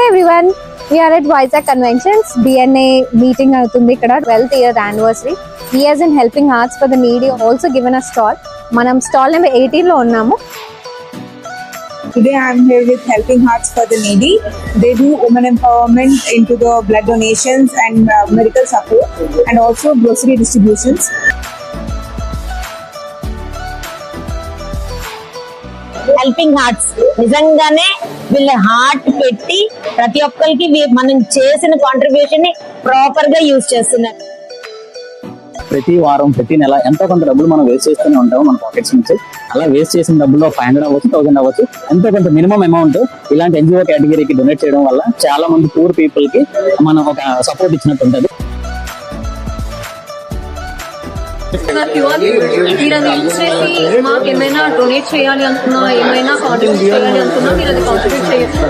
Hey everyone, we are at Vizag Conventions. DNA meeting అవుతుంది ఇక్కడ 12th year anniversary. He has in helping hearts for the needy also given a stall. మనం stall number 18 లో ఉన్నాము. Today I am here with Helping Hearts for the Needy. They do women empowerment into the blood donations and medical support and also grocery distributions. Helping hearts నిజంగానే వీళ్ళ heart పెట్టి ప్రతి ఒక్కరికి మనం చేసిన కాంట్రిబ్యూషన్ ని ప్రాపర్ గా యూజ్ చేస్తున్నారు. ప్రతి వారం ప్రతి నెల ఎంతో కొంత డబ్బులు మనం వేస్ట్ చేస్తూనే ఉంటాం మన పాకెట్స్ నుంచి. అలా వేస్ట్ చేసిన డబ్బుల్లో 500 అవ్వచ్చు, 1000 అవ్వచ్చు, ఎంతో కొంత మినిమం అమౌంట్ ఇలాంటి ఎన్జిఓ కేటగిరీకి డొనేట్ చేయడం వల్ల చాలా మంది పూర్ పీపుల్ కి మనం ఒక సపోర్ట్ ఇచ్చినట్టు ఉంటుంది. మాకు ఏమైనా డొనేట్ చేయాలి అనుకున్నా, ఏమైనా కాంట్రిబ్యూట్ చేయాలి అనుకున్నా మీరు అది కాంట్రిబ్యూట్ చేయొచ్చు.